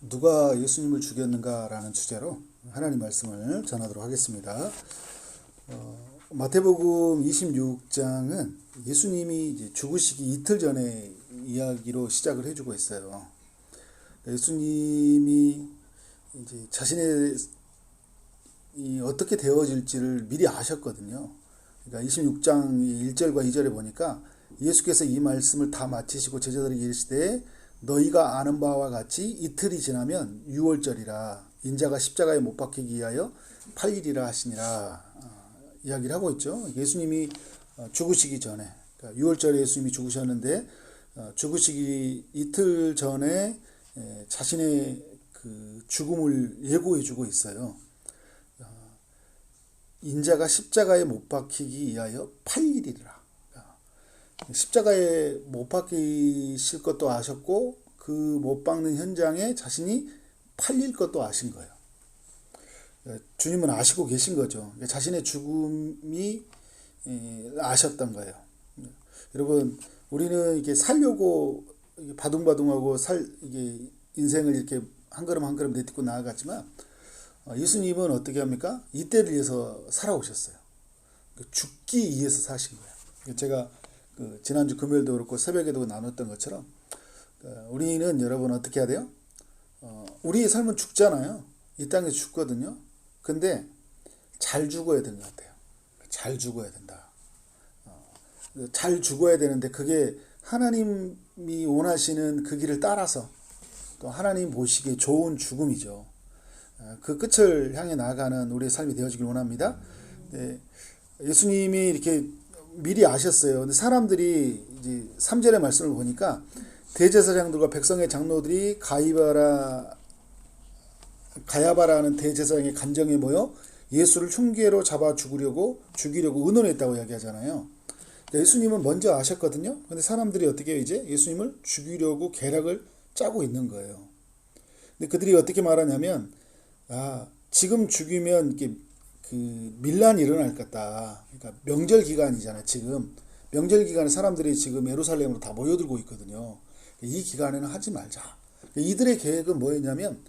누가 예수님을 죽였는가라는 주제로 하나님 말씀을 전하도록 하겠습니다. 마태복음 26장은 예수님이 이제 죽으시기 이틀 전에 이야기로 시작을 해주고 있어요. 예수님이 이제 자신의 어떻게 되어질지를 미리 아셨거든요. 그러니까 26장 1절과 2절에 보니까 예수께서 이 말씀을 다 마치시고 제자들에게 이르시되 너희가 아는 바와 같이 이틀이 지나면 유월절이라 인자가 십자가에 못 박히기 위하여 8일이라 하시니라 이야기를 하고 있죠. 예수님이 죽으시기 전에 그러니까 유월절에 예수님이 죽으셨는데 죽으시기 이틀 전에 자신의 그 죽음을 예고해 주고 있어요. 인자가 십자가에 못 박히기 위하여 8일이라. 십자가에 못 박히실 것도 아셨고 그 못 박는 현장에 자신이 팔릴 것도 아신 거예요. 주님은 아시고 계신 거죠. 자신의 죽음이 아셨던 거예요. 여러분, 우리는 이렇게 살려고 바둥바둥하고 이게 인생을 이렇게 한 걸음 한 걸음 내딛고 나아갔지만 예수님은 어떻게 합니까? 이때를 위해서 살아오셨어요. 죽기 위해서 사신 거예요. 제가 지난주 금요일도 그렇고 새벽에도 나눴던 것처럼 우리는 여러분 어떻게 해야 돼요? 우리의 삶은 죽잖아요. 이 땅에서 죽거든요. 근데 잘 죽어야 되는 것 같아요. 잘 죽어야 된다. 잘 죽어야 되는데 그게 하나님이 원하시는 그 길을 따라서 또 하나님 보시기에 좋은 죽음이죠. 그 끝을 향해 나아가는 우리의 삶이 되어지길 원합니다. 네, 예수님이 이렇게 미리 아셨어요. 근데 사람들이 이제 3절의 말씀을 보니까 대제사장들과 백성의 장로들이 가야바라는 대제사장의 간정에 모여 예수를 흉계로 잡아 죽이려고 의논했다고 이야기하잖아요. 예수님은 먼저 아셨거든요. 근데 사람들이 어떻게 이제 예수님을 죽이려고 계략을 짜고 있는 거예요. 근데 그들이 어떻게 말하냐면 지금 죽이면 이게 밀란이 일어날 것 같다. 그러니까 명절 기간이잖아요. 지금 명절 기간에 사람들이 지금 예루살렘으로 다 모여들고 있거든요. 이 기간에는 하지 말자. 이들의 계획은 뭐였냐면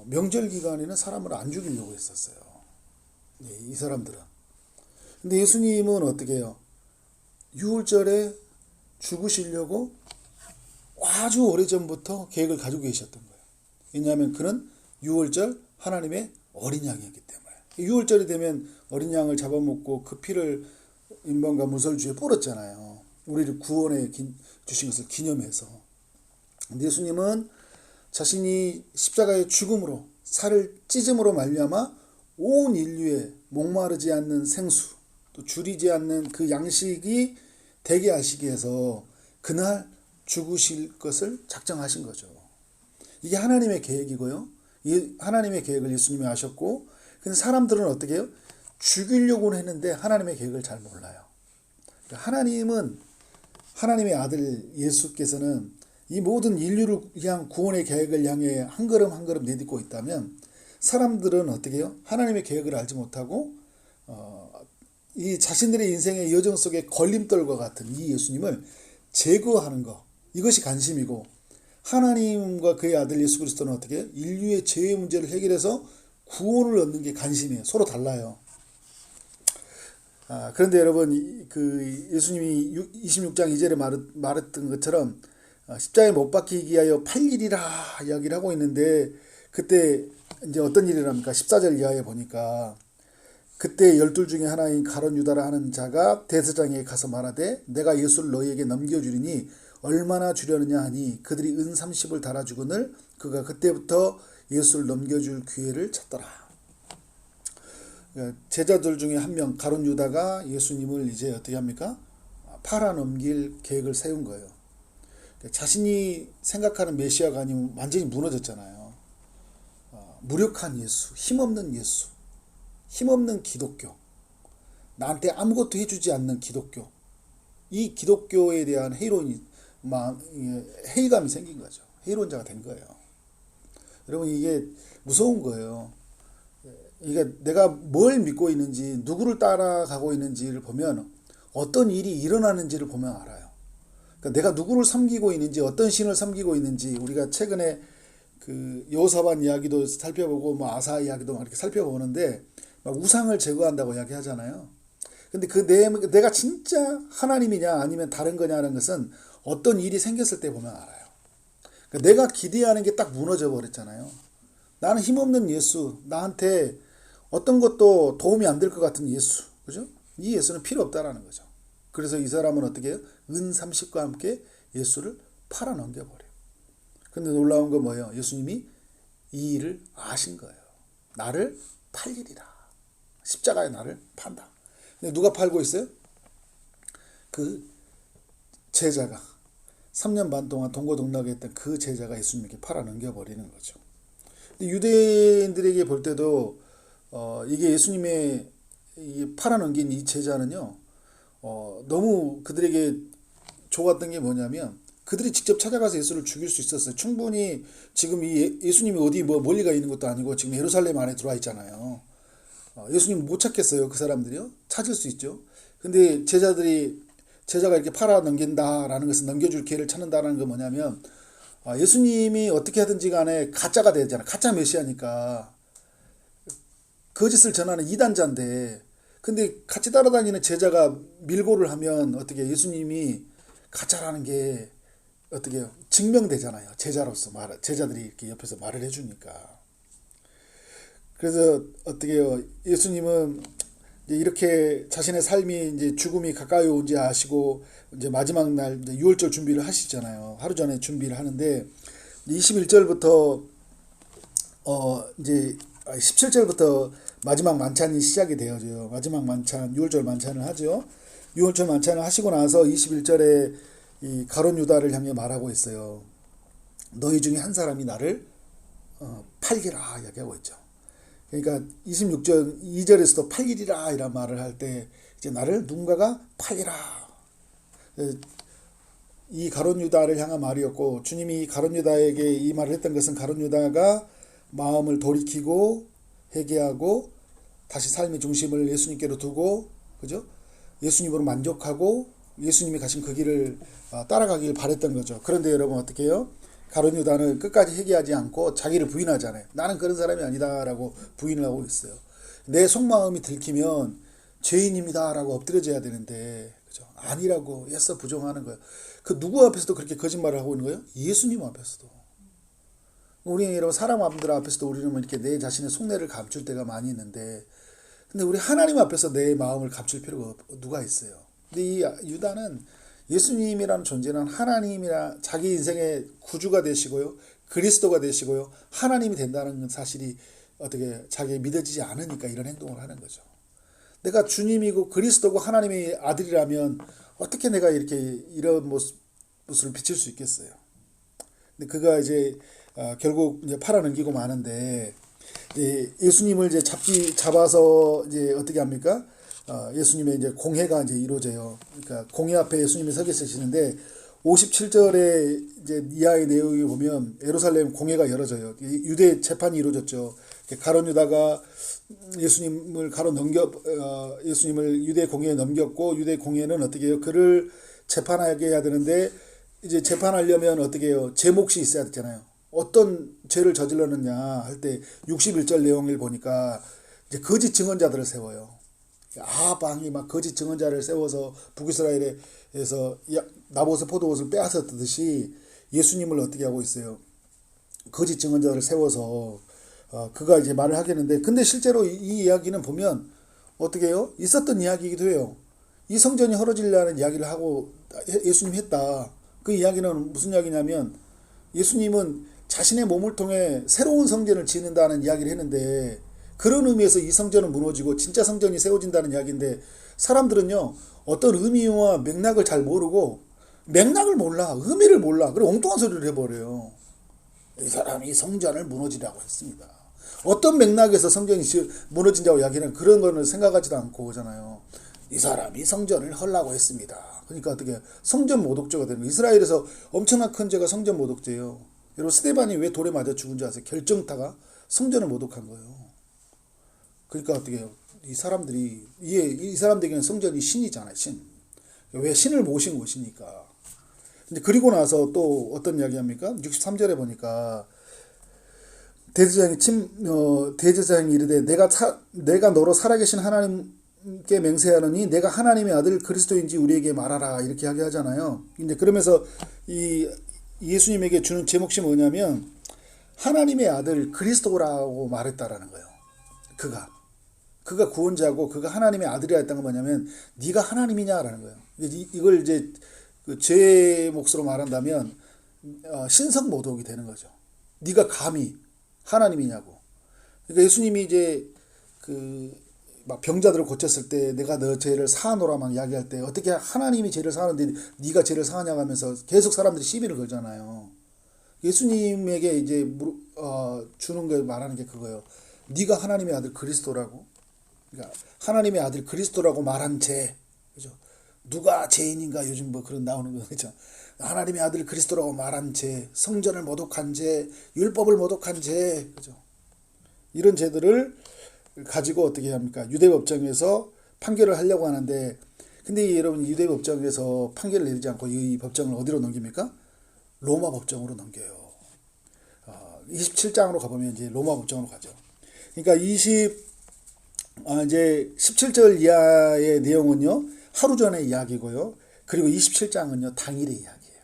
명절 기간에는 사람을 안 죽이려고 했었어요. 이 사람들은. 근데 예수님은 어떻게 해요? 유월절에 죽으시려고 아주 오래전부터 계획을 가지고 계셨던 거예요. 왜냐하면 그는 유월절 하나님의 어린 양이었기 때문에. 6월절이 되면 어린 양을 잡아먹고 그 피를 인방과 무설주에 뿌렸잖아요. 우리를 구원해 주신 것을 기념해서. 근데 예수님은 자신이 십자가의 죽음으로 살을 찢음으로 말미암아 온 인류에 목마르지 않는 생수 또 줄이지 않는 그 양식이 되게 하시기 위해서 그날 죽으실 것을 작정하신 거죠. 이게 하나님의 계획이고요. 이 하나님의 계획을 예수님이 아셨고 근데 사람들은 어떻게 해요? 죽이려고는 했는데 하나님의 계획을 잘 몰라요. 하나님은 하나님의 아들 예수께서는 이 모든 인류를 향한 구원의 계획을 향해 한 걸음 한 걸음 내딛고 있다면 사람들은 어떻게 해요? 하나님의 계획을 알지 못하고 이 자신들의 인생의 여정 속에 걸림돌과 같은 이 예수님을 제거하는 것 이것이 관심이고 하나님과 그의 아들 예수 그리스도는 어떻게 해요? 인류의 죄의 문제를 해결해서 구원을 얻는 게 관심이에요. 서로 달라요. 그런데 여러분 그 예수님이 26장 2절에 말했던 것처럼 십자가에 못 박히기 위하여 8일이라 이야기를 하고 있는데 그때 이제 어떤 일이랍니까? 14절 이하에 보니까 그때 12 중에 하나인 가룟 유다라 하는 자가 대제사장에게 가서 말하되 내가 예수를 너희에게 넘겨주리니 얼마나 주려느냐 하니 그들이 은 30을 달아주거늘 그가 그때부터 예수를 넘겨줄 기회를 찾더라. 제자들 중에 한 명 가룟 유다가 예수님을 이제 어떻게 합니까? 팔아넘길 계획을 세운 거예요. 자신이 생각하는 메시아가 아니면 완전히 무너졌잖아요. 무력한 예수, 힘없는 예수, 힘없는 기독교, 나한테 아무것도 해주지 않는 기독교. 이 기독교에 대한 회의감이 생긴 거죠. 회의론자가 된 거예요. 여러분 이게 무서운 거예요. 이게 내가 뭘 믿고 있는지 누구를 따라가고 있는지를 보면 어떤 일이 일어나는지를 보면 알아요. 그러니까 내가 누구를 섬기고 있는지 어떤 신을 섬기고 있는지 우리가 최근에 그 여호사밧 이야기도 살펴보고 뭐 아사 이야기도 이렇게 살펴보는데 막 우상을 제거한다고 이야기하잖아요. 근데 그 내가 진짜 하나님이냐 아니면 다른 거냐는 것은 어떤 일이 생겼을 때 보면 알아요. 그러니까 내가 기대하는 게 딱 무너져 버렸잖아요. 나는 힘없는 예수, 나한테 어떤 것도 도움이 안 될 것 같은 예수, 그죠? 이 예수는 필요 없다라는 거죠. 그래서 이 사람은 어떻게 해요? 은 30과 함께 예수를 팔아 넘겨버려요. 근데 놀라운 건 뭐예요? 예수님이 이 일을 아신 거예요. 나를 팔리리라. 십자가에 나를 판다. 근데 누가 팔고 있어요? 그 제자가 3년 반 동안 동고동락에 했던 그 제자가 예수님께 팔아 넘겨버리는 거죠. 근데 유대인들에게 볼 때도 이게 예수님의 팔아 넘긴 이 제자는요, 너무 그들에게 좋았던 게 뭐냐면 그들이 직접 찾아가서 예수를 죽일 수 있었어요. 충분히 지금 이 예수님이 어디 뭐 멀리 가 있는 것도 아니고 지금 예루살렘 안에 들어와 있잖아요. 예수님 못 찾겠어요. 그 사람들이요. 찾을 수 있죠. 근데 제자가 이렇게 팔아 넘긴다라는 것은 넘겨줄 기회를 찾는다라는 건 뭐냐면 예수님이 어떻게 하든지 간에 가짜가 되잖아요. 가짜 메시아니까 거짓을 전하는 이단자인데, 근데 같이 따라다니는 제자가 밀고를 하면 어떻게 예수님이 가짜라는 게 어떻게 증명되잖아요. 제자로서 제자들이 이렇게 옆에서 말을 해주니까. 그래서 어떻게요? 예수님은 이렇게 자신의 삶이 이제 죽음이 가까이 온지 아시고 이제 마지막 날 이제 유월절 준비를 하시잖아요. 하루 전에 준비를 하는데 21절부터 이제 17절부터 마지막 만찬이 시작이 되어져요. 마지막 만찬, 유월절 만찬을 하죠. 유월절 만찬을 하시고 나서 21절에 이 가룟 유다를 향해 말하고 있어요. 너희 중에 한 사람이 나를 팔기라 이야기하고 있죠. 그러니까 26절 2절에서도 팔리리라 이런 말을 할 때 이제 나를 누군가가 팔리라. 이 가룟 유다를 향한 말이었고, 주님이 가룟 유다에게 이 말을 했던 것은 가룟 유다가 마음을 돌이키고 회개하고 다시 삶의 중심을 예수님께로 두고, 그죠? 예수님으로 만족하고 예수님이 가신 그 길을 따라가길 바랬던 거죠. 그런데 여러분 어떻게 해요? 가룟 유다는 끝까지 회개하지 않고 자기를 부인하잖아요. 나는 그런 사람이 아니다라고 부인을 하고 있어요. 내 속마음이 들키면 죄인입니다라고 엎드려져야 되는데, 그죠? 아니라고 애써 부정하는 거예요. 그 누구 앞에서도 그렇게 거짓말을 하고 있는 거예요? 예수님 앞에서도. 우리 여러분 사람들 앞에서도 우리는 이렇게 내 자신의 속내를 감출 때가 많이 있는데, 근데 우리 하나님 앞에서 내 마음을 감출 필요가 누가 있어요? 근데 이 유다는 예수님이라는 존재는 하나님이라 자기 인생의 구주가 되시고요, 그리스도가 되시고요, 하나님이 된다는 사실이 어떻게 자기에 믿어지지 않으니까 이런 행동을 하는 거죠. 내가 주님이고 그리스도고 하나님의 아들이라면 어떻게 내가 이렇게 이런 모습을 비칠 수 있겠어요? 근데 그가 이제 결국 이제 팔아넘기고 마는데, 이제 예수님을 이제 잡아서 이제 어떻게 합니까? 예수님의 이제 공회가 이제 이루어져요. 그러니까 공회 앞에 예수님이 서 계시는데 57절에 이제 이하의 내용이 보면 예루살렘 공회가 열어져요. 유대 재판이 이루어졌죠. 가룟 유다가 예수님을 유대 공회에 넘겼고, 유대 공회는 어떻게 해요? 그를 재판하게 해야 되는데, 이제 재판하려면 어떻게 해요? 제 몫이 있어야 되잖아요. 어떤 죄를 저질렀느냐 할 때 61절 내용을 보니까 이제 거짓 증언자들을 세워요. 아방이 막 거짓 증언자를 세워서 북이스라엘에서 나봇의 포도옷을 빼앗았듯이 예수님을 어떻게 하고 있어요? 거짓 증언자를 세워서 그가 이제 말을 하겠는데, 근데 실제로 이 이야기는 보면 어떻게 해요? 있었던 이야기이기도 해요. 이 성전이 헐어지려는 이야기를 하고 예수님이 했다. 그 이야기는 무슨 이야기냐면, 예수님은 자신의 몸을 통해 새로운 성전을 짓는다는 이야기를 했는데, 그런 의미에서 이 성전은 무너지고 진짜 성전이 세워진다는 이야기인데, 사람들은요 어떤 의미와 맥락을 잘 모르고, 맥락을 몰라, 의미를 몰라, 그리고 엉뚱한 소리를 해버려요. 이 사람이 성전을 무너지라고 했습니다. 어떤 맥락에서 성전이 무너진다고 이야기는 그런 거는 생각하지도 않고 그러잖아요. 이 사람이 성전을 헐라고 했습니다. 그러니까 어떻게 성전 모독죄가 되는 거예요. 이스라엘에서 엄청난 큰 죄가 성전 모독죄예요. 여러분 스데반이 왜 돌에 맞아 죽은 줄 아세요? 결정타가 성전을 모독한 거예요. 그러니까 어떻게 해요? 이 사람들이 이 사람들에게는 성전이 신이잖아요. 신. 왜 신을 모신 곳이니까. 근데 그리고 나서 또 어떤 이야기 합니까? 63절에 보니까 대제사장이 이르되 내가 너로 살아계신 하나님께 맹세하노니 내가 하나님의 아들 그리스도인지 우리에게 말하라 이렇게 이야기하잖아요. 이제 그러면서 이 예수님에게 주는 제목이 뭐냐면 하나님의 아들 그리스도라고 말했다라는 거예요. 그가 구원자고 그가 하나님의 아들이라 했던 건 뭐냐면 네가 하나님이냐라는 거예요. 이걸 이제 제 몫으로 말한다면 신성모독이 되는 거죠. 네가 감히 하나님이냐고. 그러니까 예수님이 이제 막 병자들을 고쳤을 때 내가 너 죄를 사하노라 막 이야기할 때 어떻게 하나님이 죄를 사하는데 네가 죄를 사하냐고 하면서 계속 사람들이 시비를 걸잖아요. 예수님에게 이제 주는 거 말하는 게 그거예요. 네가 하나님의 아들 그리스도라고. 그러니까 하나님의 아들 그리스도라고 말한 죄, 그죠? 누가 죄인인가 요즘 뭐 그런 나오는 거 그죠? 하나님의 아들 그리스도라고 말한 죄, 성전을 모독한 죄, 율법을 모독한 죄, 그죠? 이런 죄들을 가지고 어떻게 합니까? 유대법정에서 판결을 하려고 하는데, 근데 여러분 유대법정에서 판결을 내리지 않고 이 법정을 어디로 넘깁니까? 로마 법정으로 넘겨요. 27장으로 가보면 이제 로마 법정으로 가죠. 그러니까 이제 17절 이하의 내용은요, 하루 전의 이야기고요. 그리고 27장은요, 당일의 이야기예요.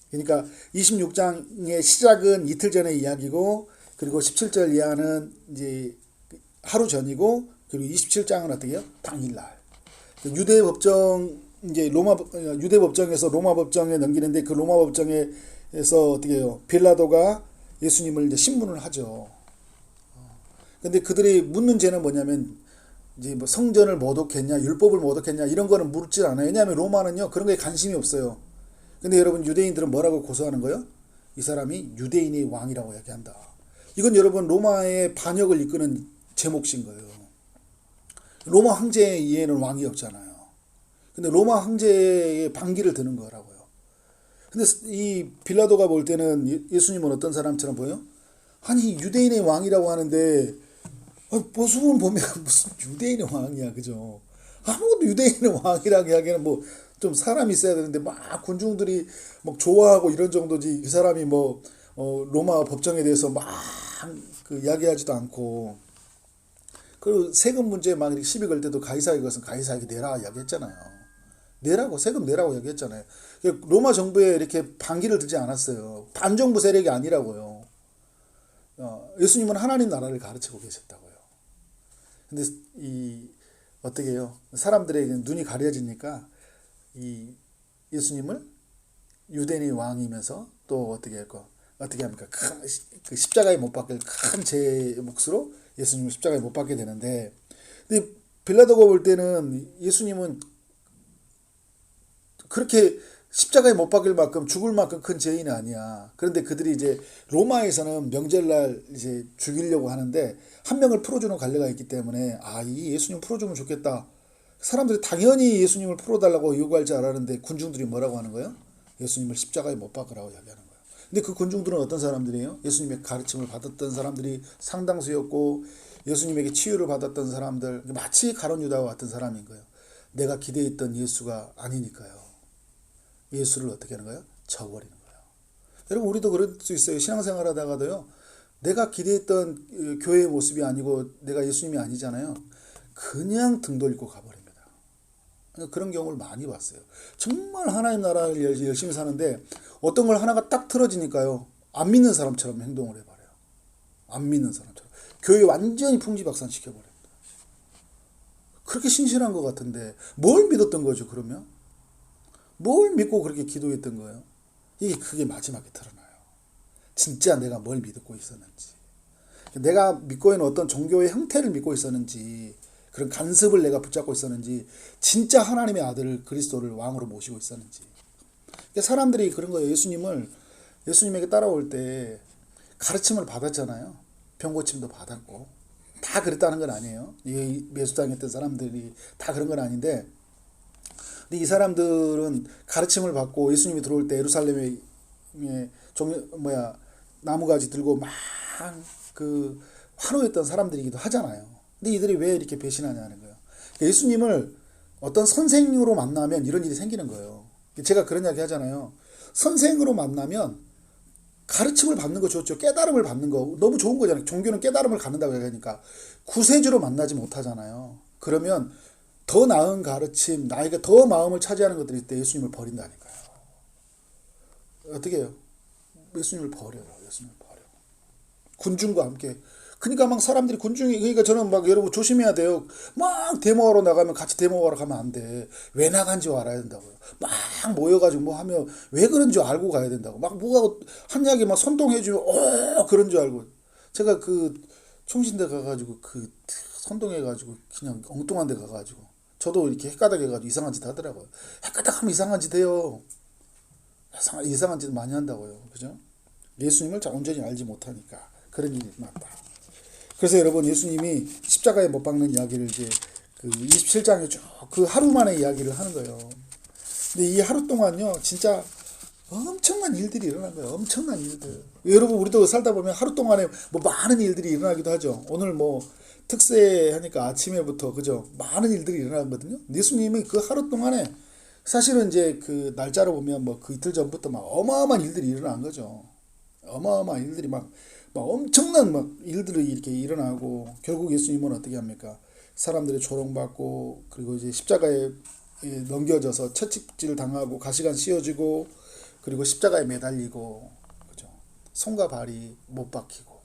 그러니까 26장의 시작은 이틀 전의 이야기고, 그리고 17절 이하는 이제 하루 전이고, 그리고 27장은 어떻게 해요? 당일날. 유대 법정, 이제 유대 법정에서 로마 법정에 넘기는데 그 로마 법정에서 어떻게 해요? 빌라도가 예수님을 이제 신문을 하죠. 근데 그들이 묻는 죄는 뭐냐면, 이제 뭐 성전을 모독했냐, 율법을 모독했냐, 이런 거는 묻질 않아요. 왜냐하면 로마는요, 그런 거에 관심이 없어요. 근데 여러분, 유대인들은 뭐라고 고소하는 거예요? 이 사람이 유대인의 왕이라고 얘기한다. 이건 여러분, 로마의 반역을 이끄는 제목인 거예요. 로마 황제 이해는 왕이 없잖아요. 근데 로마 황제의 반기를 드는 거라고요. 근데 이 빌라도가 볼 때는 예수님은 어떤 사람처럼 보여요? 아니, 유대인의 왕이라고 하는데, 모습은 보면 무슨 유대인의 왕이야, 그죠? 아무것도 유대인의 왕이라고 하기에는 뭐 좀 사람이 있어야 되는데 막 군중들이 막 좋아하고 이런 정도지 이 사람이 뭐 로마 법정에 대해서 막 이야기하지도 않고, 그리고 세금 문제 막 이렇게 시비 걸 때도 가이사에게 것은 가이사에게 내라 이야기했잖아요. 내라고, 세금 내라고 이야기했잖아요. 로마 정부에 이렇게 반기를 들지 않았어요. 반정부 세력이 아니라고요. 예수님은 하나님 나라를 가르치고 계셨다고요. 근데 어떻게 해요? 사람들에게 눈이 가려지니까 이 예수님을 유대인의 왕이면서 또 어떻게 합니까? 그 십자가에 못 박힐 큰 제 몫으로 예수님을 십자가에 못 박게 되는데, 근데 빌라도가 볼 때는 예수님은 그렇게 십자가에 못 박힐 만큼 죽을 만큼 큰 죄인이 아니야. 그런데 그들이 이제 로마에서는 명절날 이제 죽이려고 하는데 한 명을 풀어주는 관례가 있기 때문에 이 예수님 풀어주면 좋겠다. 사람들이 당연히 예수님을 풀어달라고 요구할 줄 알았는데 군중들이 뭐라고 하는 거예요? 예수님을 십자가에 못 박으라고 이야기하는 거예요. 근데 그 군중들은 어떤 사람들이에요? 예수님의 가르침을 받았던 사람들이 상당수였고 예수님에게 치유를 받았던 사람들, 마치 가룟 유다와 같은 사람인 거예요. 내가 기대했던 예수가 아니니까요. 예수를 어떻게 하는 거예요? 저버리는 거예요. 여러분, 우리도 그럴 수 있어요. 신앙생활 하다가도요, 내가 기대했던 교회의 모습이 아니고 내가 예수님이 아니잖아요. 그냥 등 돌리고 가버립니다. 그런 경우를 많이 봤어요. 정말 하나님 나라를 열심히 사는데 어떤 걸 하나가 딱 틀어지니까요, 안 믿는 사람처럼 행동을 해버려요. 안 믿는 사람처럼. 교회 완전히 풍지박산시켜버립니다. 그렇게 신실한 것 같은데 뭘 믿었던 거죠, 그러면? 뭘 믿고 그렇게 기도했던 거예요? 그게 마지막에 드러나요. 진짜 내가 뭘 믿고 있었는지, 내가 믿고 있는 어떤 종교의 형태를 믿고 있었는지, 그런 간섭을 내가 붙잡고 있었는지, 진짜 하나님의 아들 그리스도를 왕으로 모시고 있었는지. 사람들이 그런 거예요. 예수님에게 따라올 때 가르침을 받았잖아요. 병고침도 받았고. 다 그랬다는 건 아니에요. 이 매수당했던 사람들이 다 그런 건 아닌데, 근데 이 사람들은 가르침을 받고 예수님이 들어올 때 예루살렘에 나무가지 들고 막 환호했던 사람들이기도 하잖아요. 근데 이들이 왜 이렇게 배신하냐는 거예요. 예수님을 어떤 선생으로 만나면 이런 일이 생기는 거예요. 제가 그런 이야기 하잖아요. 선생으로 만나면 가르침을 받는 거 좋죠. 깨달음을 받는 거 너무 좋은 거잖아요. 종교는 깨달음을 갖는다고 얘기하니까 구세주로 만나지 못하잖아요. 그러면 더 나은 가르침, 나에게 더 마음을 차지하는 것들이 있을 때 예수님을 버린다니까요. 어떻게 해요? 예수님을 버려요. 예수님을 버려. 군중과 함께. 그러니까 막 사람들이 군중이, 그러니까 저는 막 여러분 조심해야 돼요. 막 데모하러 나가면 같이 데모하러 가면 안 돼. 왜 나간지 알아야 된다고요. 막 모여가지고 뭐 하면 왜 그런 줄 알고 가야 된다고. 막 뭐가 한약이 막 선동해주면 그런 줄 알고. 제가 그 총신대 가가지고 그 선동해가지고 그냥 엉뚱한 데 가가지고 저도 이렇게 헷가닥 해가지고 이상한 짓 하더라고요. 헷가닥 하면 이상한 짓 해요. 이상한 짓 많이 한다고요. 그죠? 예수님을 온전히 알지 못하니까 그런 일이 많다. 그래서 여러분 예수님이 십자가에 못 박는 이야기를 이제 그 27장에 쭉 그 하루 만에 이야기를 하는 거예요. 근데 이 하루 동안요 진짜 엄청난 일들이 일어난 거예요. 엄청난 일들. 여러분 우리도 살다 보면 하루 동안에 뭐 많은 일들이 일어나기도 하죠. 오늘 뭐 특세 하니까 아침에부터 그죠 많은 일들이 일어나거든요. 예수님이 그 하루 동안에 사실은 이제 그 날짜로 보면 뭐 그 이틀 전부터 막 어마어마한 일들이 일어난 거죠. 어마어마한 일들이 막 엄청난 막 일들이 이렇게 일어나고 결국 예수님은 어떻게 합니까? 사람들이 조롱받고 그리고 이제 십자가에 넘겨져서 채찍질 당하고 가시관 씌워지고 그리고 십자가에 매달리고 그죠? 손과 발이 못 박히고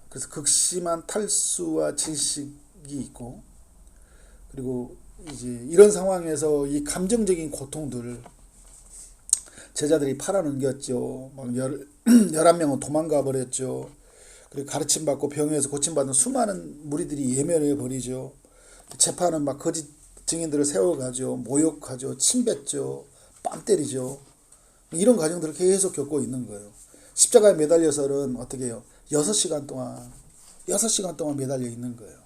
그래서 극심한 탈수와 질식이 있고 그리고 이제 이런 상황에서 이 감정적인 고통들 제자들이 팔아넘겼죠. 막 11명은 도망가 버렸죠. 그리고 가르침받고 병에서 고침받는 수많은 무리들이 예면해 버리죠. 재판은 막 거짓 증인들을 세워가죠. 모욕하죠. 침뱉죠. 뺨 때리죠. 이런 과정들을 계속 겪고 있는 거예요. 십자가에 매달려서는 어떻게 해요? 6시간 동안 매달려 있는 거예요.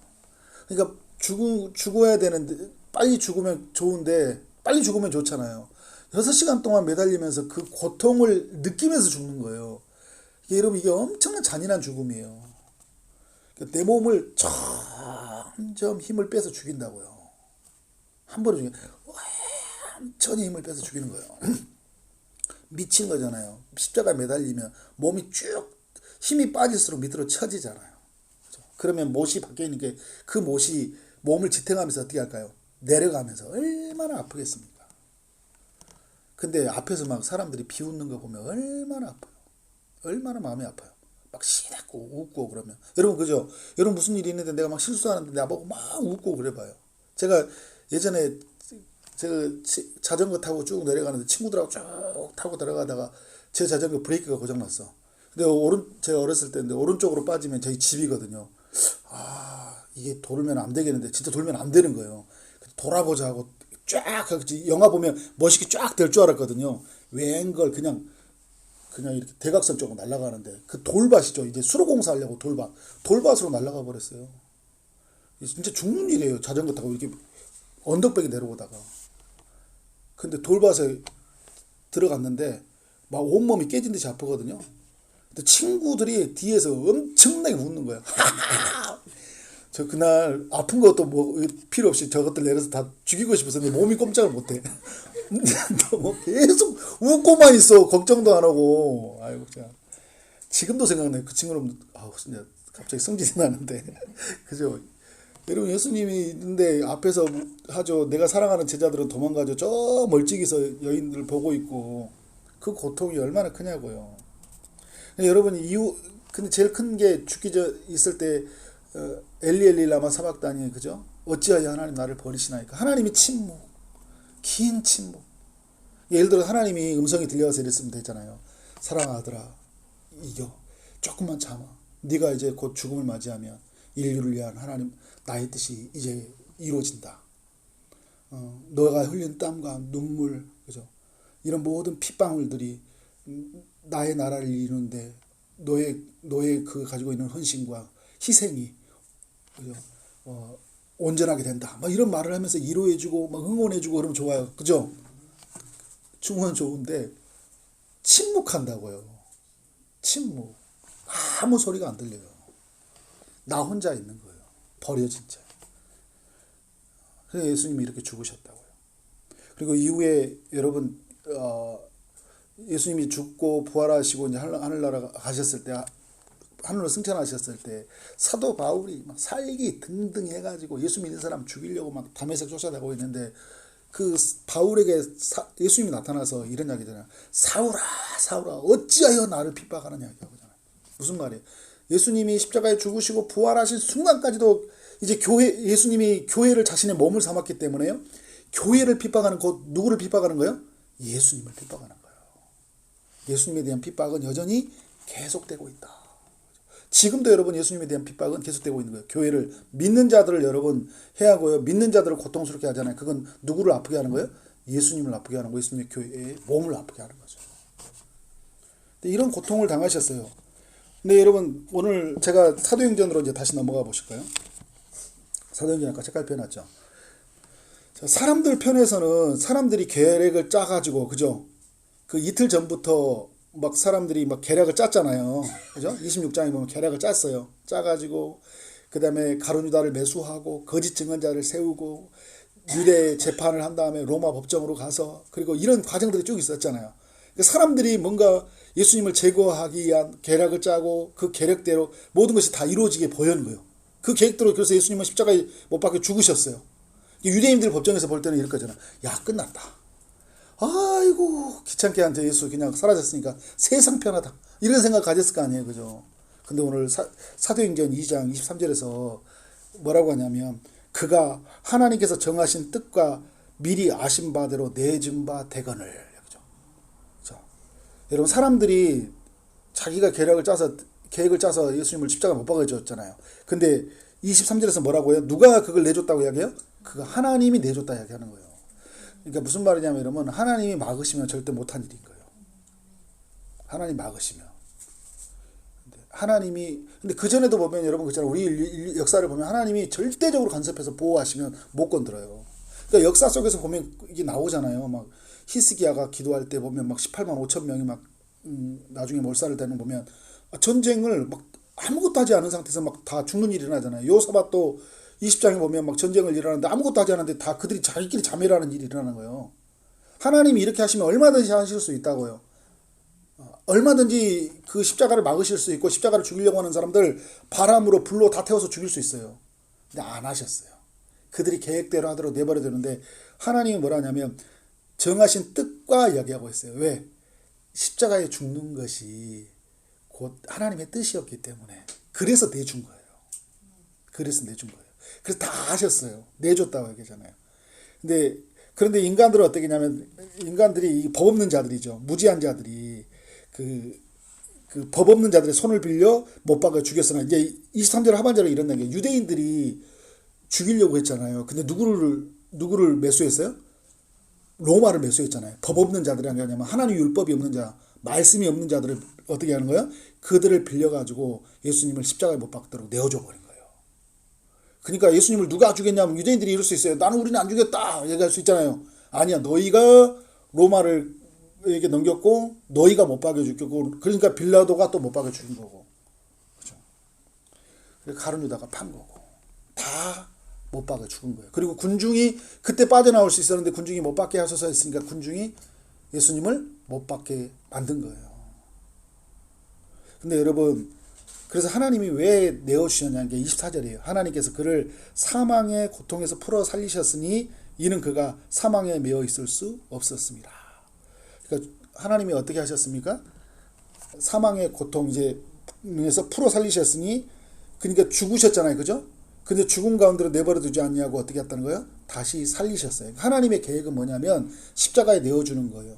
그러니까 죽어야 되는데 빨리 죽으면 좋은데 빨리 죽으면 좋잖아요. 6시간 동안 매달리면서 그 고통을 느끼면서 죽는 거예요. 여러분 이게 엄청난 잔인한 죽음이에요. 내 몸을 점점 힘을 빼서 죽인다고요. 한 번에 완전히 힘을 빼서 죽이는 거예요. 미친 거잖아요. 십자가에 매달리면 몸이 쭉 힘이 빠질수록 밑으로 처지잖아요. 그러면 못이 바뀌니까 그 못이 몸을 지탱하면서 어떻게 할까요? 내려가면서 얼마나 아프겠습니까? 근데 앞에서 막 사람들이 비웃는 거 보면 얼마나 아파요. 얼마나 마음이 아파요. 막 시대고 웃고 그러면 여러분 그죠? 여러분 무슨 일이 있는데 내가 막 실수하는데 나보고 막 웃고 그래봐요. 제가 예전에 제가 자전거 타고 쭉 내려가는데 친구들하고 쭉 타고 들어가다가 제 자전거 브레이크가 고장났어. 근데 제가 어렸을 때인데 오른쪽으로 빠지면 저희 집이거든요. 이게 돌면 안 되겠는데 진짜 돌면 안 되는 거예요. 돌아보자 하고 쫙 영화 보면 멋있게 쫙 될 줄 알았거든요. 웬걸 그냥 이렇게 대각선 쪽으로 날아가는데 그 돌밭이죠. 이제 수로공사 하려고 돌밭으로 날아가 버렸어요. 진짜 죽는 일이에요. 자전거 타고 이렇게 언덕백에 내려오다가. 근데 돌밭에 들어갔는데 막 온몸이 깨진 듯이 아프거든요. 근데 친구들이 뒤에서 엄청나게 웃는 거예요. 저 그날 아픈 것도 뭐 필요 없이 저것들 내려서 다 죽이고 싶었는데 몸이 꼼짝을 못해. 뭐 계속 웃고만 있어. 걱정도 안 하고. 아이고 진짜. 지금도 생각나요. 그 친구는 진짜 갑자기 성질이 나는데. 그죠? 여러분 예수님이 있는데 앞에서 하죠. 내가 사랑하는 제자들은 도망가죠. 저 멀찍이서 여인들 보고 있고 그 고통이 얼마나 크냐고요. 여러분 근데 제일 큰 게 죽기 전 있을 때 엘리 엘리 라마 사박다니 그죠? 어찌하여 하나님 나를 버리시나이까. 하나님이 침묵, 긴 침묵. 예를 들어 하나님이 음성이 들려와서 이랬으면 되잖아요. 사랑하더라, 이겨, 조금만 참아. 네가 이제 곧 죽음을 맞이하면 인류를 위한 하나님 나의 뜻이 이제 이루어진다. 너가 흘린 땀과 눈물, 그죠? 이런 모든 핏방울들이 나의 나라를 이루는데 너의 그 가지고 있는 헌신과 희생이 그죠? 온전하게 된다. 막 이런 말을 하면서 위로해주고 막 응원해주고 그러면 좋아요. 그죠? 중은 좋은데 침묵한다고요. 침묵. 아무 소리가 안 들려요. 나 혼자 있는 거예요. 버려진 채. 그래서 예수님이 이렇게 죽으셨다고요. 그리고 이후에 여러분 예수님이 죽고 부활하시고 이제 하늘나라 가셨을 때, 하늘로 승천하셨을 때 사도 바울이 막 살기 등등 해가지고 예수 믿는 사람 죽이려고 막 다메섹 쫓아다니고 있는데, 그 바울에게 예수님이 나타나서 이런 이야기잖아요. 사울아 사울아 어찌하여 나를 핍박하느냐 하잖아요. 무슨 말이에요? 예수님이 십자가에 죽으시고 부활하신 순간까지도 이제 예수님이 교회를 자신의 몸을 삼았기 때문에요, 교회를 핍박하는, 곧 누구를 핍박하는 거예요? 예수님을 핍박하는 거예요. 예수님에 대한 핍박은 여전히 계속되고 있다. 지금도 여러분 예수님에 대한 핍박은 계속되고 있는 거예요. 교회를, 믿는 자들을 여러분 해하고요, 믿는 자들을 고통스럽게 하잖아요. 그건 누구를 아프게 하는 거예요? 예수님을 아프게 하는 거예요. 예수님의 교회의 몸을 아프게 하는 거죠. 근데 이런 고통을 당하셨어요. 근데 여러분 오늘 제가 사도행전으로 이제 다시 넘어가 보실까요? 사도행전 아까 책갈 펴놨죠. 사람들 편에서는 사람들이 계획을 짜가지고, 그죠? 그 이틀 전부터 막 사람들이 막 계략을 짰잖아요. 그죠? 26장에 보면 계략을 짰어요. 짜가지고, 그 다음에 가룟 유다를 매수하고, 거짓 증언자를 세우고, 유대 재판을 한 다음에 로마 법정으로 가서, 그리고 이런 과정들이 쭉 있었잖아요. 사람들이 뭔가 예수님을 제거하기 위한 계략을 짜고, 그 계략대로 모든 것이 다 이루어지게 보이는 거예요. 그 계획대로, 그래서 예수님은 십자가에 못 박혀 죽으셨어요. 유대인들 법정에서 볼 때는 이럴 거잖아. 야, 끝났다. 아이고, 귀찮게 한 저 예수 그냥 사라졌으니까 세상 편하다. 이런 생각 가졌을 거 아니에요. 그죠? 근데 오늘 사도행전 2장 23절에서 뭐라고 하냐면, 그가 하나님께서 정하신 뜻과 미리 아신 바대로 내준 바 대건을. 그죠? 자, 여러분, 사람들이 자기가 계획을 짜서 예수님을 십자가 못 박아줬잖아요. 근데 23절에서 뭐라고 해요? 누가 그걸 내줬다고 이야기해요? 그가 하나님이 내줬다 이야기하는 거예요. 그러니까 무슨 말이냐면, 여러분, 하나님이 막으시면 절대 못한 일인 거예요. 하나님 막으시면. 하나님이, 근데 그전에도 보면 여러분, 그렇잖아요. 우리 역사를 보면 하나님이 절대적으로 간섭해서 보호하시면 못 건드려요. 그러니까 역사 속에서 보면 이게 나오잖아요. 막 히스기야가 기도할 때 보면 막 18만 5천 명이 막 나중에 몰살을 되는 보면 전쟁을 막 아무것도 하지 않은 상태에서 막 다 죽는 일이 일어나잖아요. 요사밭도 20장에 보면 막 전쟁을 일어나는데 아무것도 하지 않았는데 다 그들이 자기끼리 자멸하는 일이 일어나는 거예요. 하나님이 이렇게 하시면 얼마든지 하실 수 있다고요. 얼마든지 그 십자가를 막으실 수 있고, 십자가를 죽이려고 하는 사람들 바람으로 불로 다 태워서 죽일 수 있어요. 근데 안 하셨어요. 그들이 계획대로 하도록 내버려 두는데, 하나님이 뭐라 하냐면 정하신 뜻과 이야기하고 있어요. 왜? 십자가에 죽는 것이 곧 하나님의 뜻이었기 때문에. 그래서 내준 거예요. 그래서 내준 거예요. 그래서 다 하셨어요. 내줬다고 얘기하잖아요. 그런데 인간들은 어떻게 냐면, 인간들이 법 없는 자들이죠. 무지한 자들이 그 법 없는 자들의 손을 빌려 못 박아 죽였으나, 이제 23절 하반절에 이런 게, 유대인들이 죽이려고 했잖아요. 근데 누구를 매수했어요? 로마를 매수했잖아요. 법 없는 자들이 아니냐면 하나님 율법이 없는 자, 말씀이 없는 자들을 어떻게 하는 거예요? 그들을 빌려가지고 예수님을 십자가에 못 박도록 내어줘 버린 거예요. 그러니까 예수님을 누가 죽였냐면 유대인들이 이럴 수 있어요. 우리는 안 죽였다 얘기할 수 있잖아요. 아니야, 너희가 로마에게 넘겼고 너희가 못 박여 죽였고, 그러니까 빌라도가 또 못 박여 죽인 거고, 그죠? 가룟 유다가 판 거고, 다 못 박여 죽은 거예요. 그리고 군중이 그때 빠져나올 수 있었는데 군중이 못 박게 하소서 했으니까 군중이 예수님을 못 박게 만든 거예요. 근데 여러분, 그래서 하나님이 왜 내어주셨냐는 게 24절이에요. 하나님께서 그를 사망의 고통에서 풀어 살리셨으니 이는 그가 사망에 매어 있을 수 없었습니다. 그러니까 하나님이 어떻게 하셨습니까? 사망의 고통에서 풀어 살리셨으니, 그러니까 죽으셨잖아요. 그죠? 근데 죽은 가운데로 내버려 두지 않냐고 어떻게 했다는 거예요? 다시 살리셨어요. 하나님의 계획은 뭐냐면 십자가에 내어주는 거예요.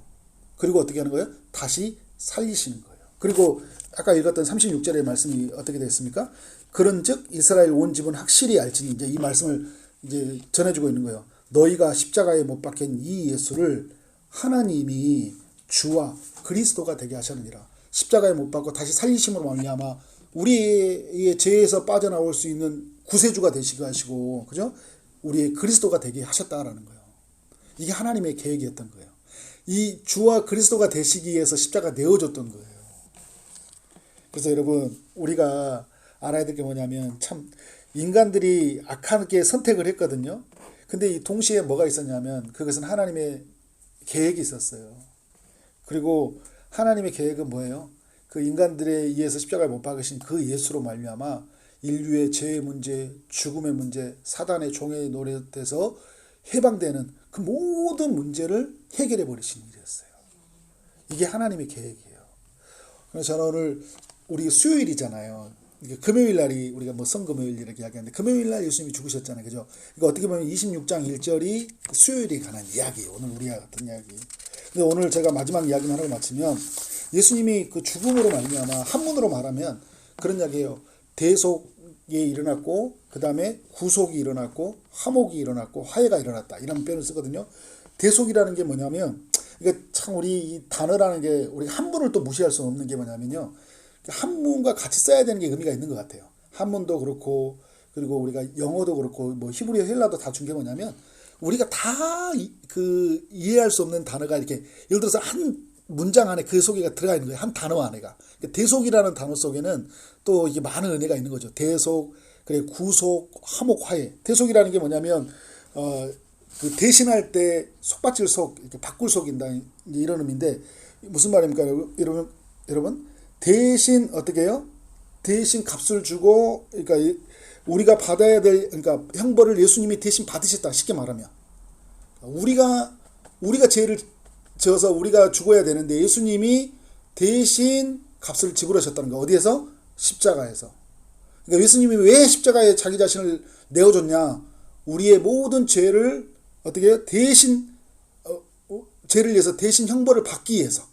그리고 어떻게 하는 거예요? 다시 살리시는 거예요. 그리고 아까 읽었던 36절의 말씀이 어떻게 됐습니까? 그런즉 이스라엘 온 집은 확실히 알지니, 이제 이 말씀을 이제 전해주고 있는 거예요. 너희가 십자가에 못 박힌 이 예수를 하나님이 주와 그리스도가 되게 하셨느니라. 십자가에 못 박고 다시 살리심으로 말미암아 우리의 죄에서 빠져나올 수 있는 구세주가 되시게 하시고, 그죠? 우리의 그리스도가 되게 하셨다라는 거예요. 이게 하나님의 계획이었던 거예요. 이 주와 그리스도가 되시기 위해서 십자가 내어줬던 거예요. 그래서 여러분, 우리가 알아야 될 게 뭐냐면, 참 인간들이 악하게 선택을 했거든요. 근데 동시에 뭐가 있었냐면 그것은 하나님의 계획이 있었어요. 그리고 하나님의 계획은 뭐예요? 그 인간들에 의해서 십자가에 못 박으신 그 예수로 말미암아 인류의 죄의 문제, 죽음의 문제, 사단의 종의 노릇에서 해방되는 그 모든 문제를 해결해 버리신 일이었어요. 이게 하나님의 계획이에요. 그래서 저는 오늘 우리 수요일이잖아요. 이게 금요일 날이 우리가 뭐 성금요일 이렇게 이야기하는데 금요일 날 예수님이 죽으셨잖아요. 그죠? 그러니까 어떻게 보면 26장 1절이 수요일에 관한 이야기예요. 오늘 우리가 같은 이야기. 근데 오늘 제가 마지막 이야기만 하고 마치면 예수님이 그 죽음으로 말미암아 한문으로 말하면 그런 이야기예요. 대속이 일어났고 그 다음에 구속이 일어났고 화목이 일어났고 화해가 일어났다. 이런 표현을 쓰거든요. 대속이라는 게 뭐냐면 이게 참 우리 이 단어라는 게 우리 한문을 또 무시할 수 없는 게 뭐냐면요. 한문과 같이 써야 되는 게 의미가 있는 것 같아요. 한문도 그렇고 그리고 우리가 영어도 그렇고 뭐 히브리어 헬라도 다 준 게 뭐냐면 우리가 다 그 이해할 수 없는 단어가 이렇게 예를 들어서 한 문장 안에 그 속에가 들어가 있는 거예요. 한 단어 안에가. 대속이라는 단어 속에는 또 이게 많은 은혜가 있는 거죠. 대속, 그래 구속, 화목, 화해. 대속이라는 게 뭐냐면 그 대신할 때 속받칠 속, 이렇게 바꿀 속인다 이런 의미인데 무슨 말입니까, 여러분? 대신 어떻게 해요? 대신 값을 주고, 그러니까 우리가 받아야 될, 그러니까 형벌을 예수님이 대신 받으셨다. 쉽게 말하면 우리가 죄를 지어서 우리가 죽어야 되는데 예수님이 대신 값을 지불하셨다는 거. 어디에서? 십자가에서. 그러니까 예수님이 왜 십자가에 자기 자신을 내어줬냐? 우리의 모든 죄를 어떻게 대신 죄를 위해서 대신 형벌을 받기 위해서.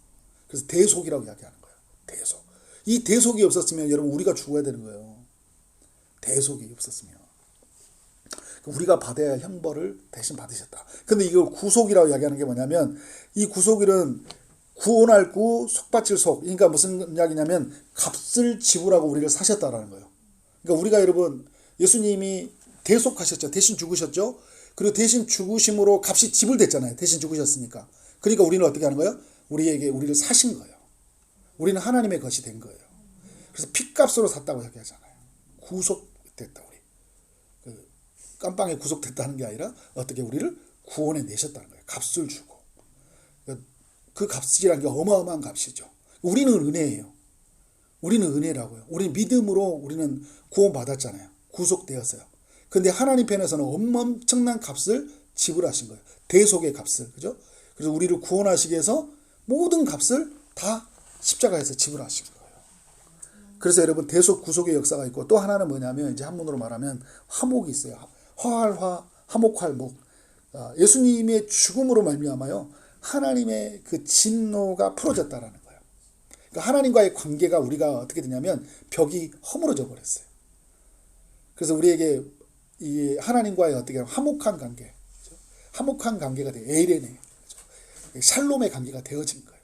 그래서 대속이라고 이야기하는 거예요. 대속. 이 대속이 없었으면 여러분 우리가 죽어야 되는 거예요. 대속이 없었으면 우리가 받아야 할 형벌을 대신 받으셨다. 근데 이걸 구속이라고 이야기하는 게 뭐냐면 이 구속일은 구원할 구, 속받칠 속. 그러니까 무슨 이야기냐면 값을 지불하고 우리를 사셨다라는 거예요. 그러니까 우리가 여러분 예수님이 대속하셨죠. 대신 죽으셨죠. 그리고 대신 죽으심으로 값이 지불됐잖아요. 대신 죽으셨으니까. 그러니까 우리는 어떻게 하는 거예요? 우리를 사신 거예요. 우리는 하나님의 것이 된 거예요. 그래서 핏값으로 샀다고 이야기하잖아요. 구속됐다 우리. 깜빵에 구속됐다는 게 아니라 어떻게 우리를 구원해 내셨다는 거예요. 값을 주고. 그 값이라는 게 어마어마한 값이죠. 우리는 은혜예요. 우리는 은혜라고요. 우리는 믿음으로 우리는 구원받았잖아요. 구속되었어요. 근데 하나님 편에서는 엄청난 값을 지불하신 거예요. 대속의 값을. 그죠? 그래서 우리를 구원하시기 위해서 모든 값을 다 십자가에서 지불하신 거예요. 그래서 여러분 대속 구속의 역사가 있고 또 하나는 뭐냐면 이제 한문으로 말하면 화목이 있어요. 화활화, 화목활목. 예수님의 죽음으로 말미암아요. 하나님의 그 진노가 풀어졌다라는 거예요. 그러니까 하나님과의 관계가 우리가 어떻게 되냐면 벽이 허물어져 버렸어요. 그래서 우리에게 이 하나님과의 어떻게 화목한 관계, 그렇죠? 화목한 관계가 돼요. 에이레네, 그렇죠? 샬롬의 관계가 되어진 거예요.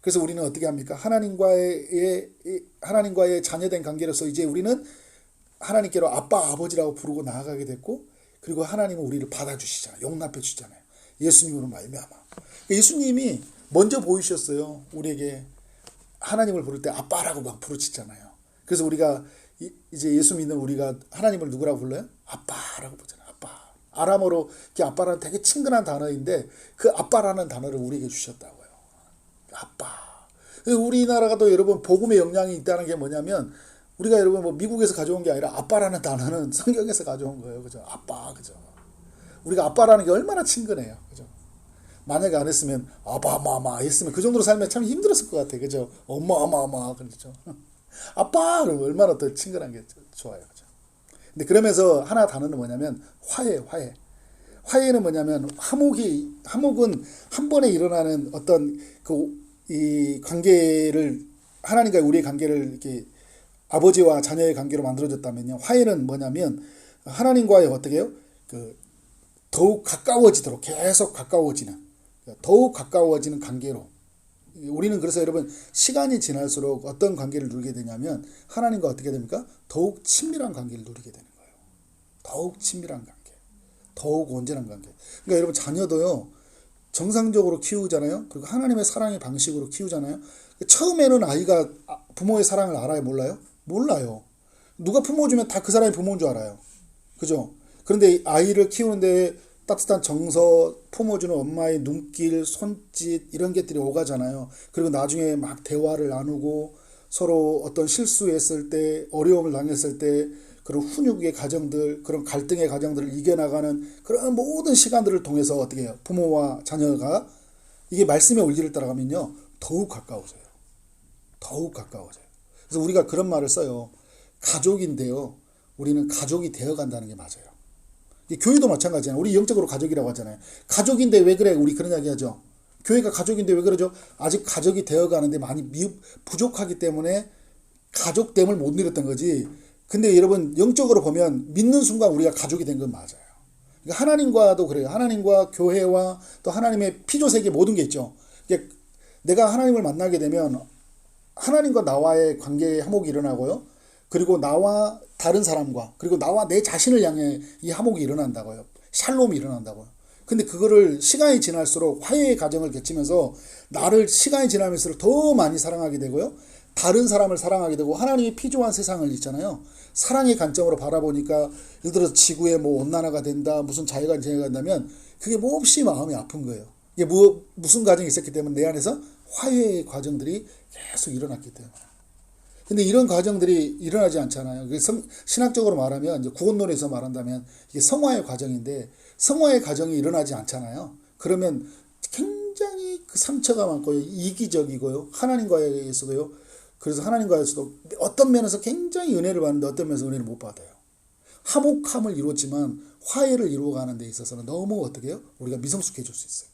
그래서 우리는 어떻게 합니까? 하나님과의 자녀된 관계로서 이제 우리는 하나님께로 아빠, 아버지라고 부르고 나아가게 됐고, 그리고 하나님은 우리를 받아주시잖아요. 용납해 주잖아요. 예수님으로 말미암아. 예수님이 먼저 보이셨어요. 우리에게 하나님을 부를 때 아빠라고 막 부르짖잖아요. 그래서 우리가 이제 예수 믿는 우리가 하나님을 누구라고 불러요? 아빠라고 부르잖아요. 아빠. 아람어로 아빠라는 되게 친근한 단어인데 그 아빠라는 단어를 우리에게 주셨다고요. 아빠. 우리나라가 또 여러분 복음의 영향이 있다는 게 뭐냐면 우리가 여러분 뭐 미국에서 가져온 게 아니라 아빠라는 단어는 성경에서 가져온 거예요. 그죠? 아빠. 그죠? 우리가 아빠라는 게 얼마나 친근해요. 그죠? 만약에 안 했으면 아바마마 했으면 그 정도로 살면 참 힘들었을 것 같아요. 그죠? 엄마마마 그렇죠. 아빠 그러면 얼마나 더 친근한 게 좋아요. 그죠? 근데 그러면서 하나 단어는 뭐냐면 화해. 화해는 뭐냐면 화목은 한 번에 일어나는 어떤 이 관계를 하나님과 우리의 관계를 이렇게 아버지와 자녀의 관계로 만들어졌다면요. 화해는 뭐냐면 하나님과의 어떻게 해요? 더욱 가까워지도록 계속 더욱 가까워지는 관계로. 우리는 그래서 여러분 시간이 지날수록 어떤 관계를 누리게 되냐면 하나님과 어떻게 됩니까? 더욱 친밀한 관계를 누리게 되는 거예요. 더욱 친밀한 관계. 더욱 온전한 관계. 그러니까 여러분 자녀도요. 정상적으로 키우잖아요. 그리고 하나님의 사랑의 방식으로 키우잖아요. 처음에는 아이가 부모의 사랑을 알아요? 몰라요? 몰라요. 누가 품어주면 다 그 사람이 부모인 줄 알아요. 그죠? 그런데 아이를 키우는데 따뜻한 정서, 품어주는 엄마의 눈길, 손짓 이런 것들이 오가잖아요. 그리고 나중에 막 대화를 나누고 서로 어떤 실수했을 때, 어려움을 당했을 때 그런 훈육의 과정들, 그런 갈등의 과정들을 이겨나가는 그런 모든 시간들을 통해서 어떻게 해요? 부모와 자녀가 이게 말씀의 원리를 따라가면요. 더욱 가까워져요. 더욱 가까워져요. 그래서 우리가 그런 말을 써요. 가족인데요. 우리는 가족이 되어간다는 게 맞아요. 교회도 마찬가지잖아요. 우리 영적으로 가족이라고 하잖아요. 가족인데 왜 그래? 우리 그런 이야기 하죠. 교회가 가족인데 왜 그러죠? 아직 가족이 되어가는데 많이 부족하기 때문에 가족됨을 못 누렸던 거지. 근데 여러분 영적으로 보면 믿는 순간 우리가 가족이 된 건 맞아요. 그러니까 하나님과도 그래요. 하나님과 교회와 또 하나님의 피조세계 모든 게 있죠. 내가 하나님을 만나게 되면 하나님과 나와의 관계의 화목이 일어나고요. 그리고 나와 다른 사람과 그리고 나와 내 자신을 향해 이 화목이 일어난다고요. 샬롬이 일어난다고요. 근데 그거를 시간이 지날수록 화해의 과정을 거치면서 나를 시간이 지나면서 더 많이 사랑하게 되고요. 다른 사람을 사랑하게 되고 하나님이 피조한 세상을 있잖아요. 사랑의 관점으로 바라보니까 예를 들어서 지구에 뭐 온난화가 된다, 무슨 자연이 진행한다면 그게 몹시 마음이 아픈 거예요. 이게 무슨 과정이 있었기 때문에 내 안에서 화해의 과정들이 계속 일어났기 때문에. 근데 이런 과정들이 일어나지 않잖아요. 신학적으로 말하면 이제 구원론에서 말한다면 이게 성화의 과정인데 성화의 과정이 일어나지 않잖아요. 그러면 굉장히 그 상처가 많고요, 이기적이고요, 하나님과에서도요. 그래서 하나님과에서도 어떤 면에서 굉장히 은혜를 받는데 어떤 면에서 은혜를 못 받아요. 화목함을 이루었지만 화해를 이루어가는 데 있어서는 너무 어떻게 해요? 우리가 미성숙해질 수 있어요.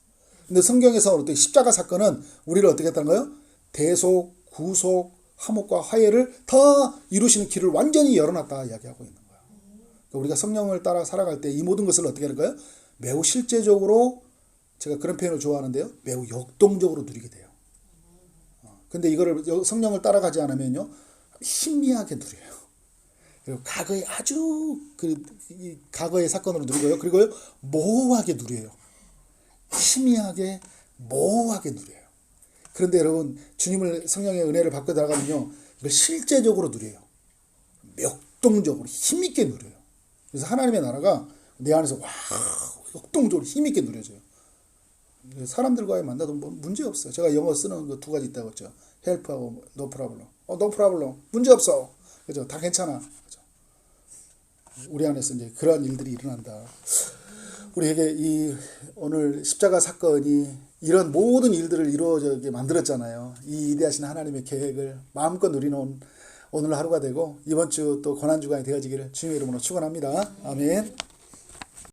근데 성경에서 어떻게 십자가 사건은 우리를 어떻게 했다는 거예요? 대속, 구속, 화목과 화해를 다 이루시는 길을 완전히 열어놨다 이야기하고 있는 거예요. 그러니까 우리가 성령을 따라 살아갈 때 이 모든 것을 어떻게 할까요? 매우 실제적으로, 제가 그런 표현을 좋아하는데요, 매우 역동적으로 누리게 돼요. 근데 이거를 성령을 따라가지 않으면요, 희미하게 누려요. 그리고 과거에 아주 과거의 사건으로 누리고요. 그리고요, 모호하게 누려요. 희미하게, 모호하게 누려요. 그런데 여러분, 주님을 성령의 은혜를 받고 들어가면요, 이걸 실제적으로 누려요. 역동적으로 힘있게 누려요. 그래서 하나님의 나라가 내 안에서 와, 역동적으로 힘있게 누려져요. 사람들과의 만나도 뭐 문제 없어요. 제가 영어 쓰는 거 두 가지 있다고 했죠. help하고 no problem. no problem. 문제 없어. 그죠? 다 괜찮아. 그죠? 우리 안에서 이제 그러한 일들이 일어난다. 우리에게 오늘 십자가 사건이 이런 모든 일들을 이루어지게 만들었잖아요. 이 위대하신 하나님의 계획을 마음껏 누리는 오늘 하루가 되고 이번 주 또 고난주간이 되어지기를 주님의 이름으로 축원합니다. 아멘.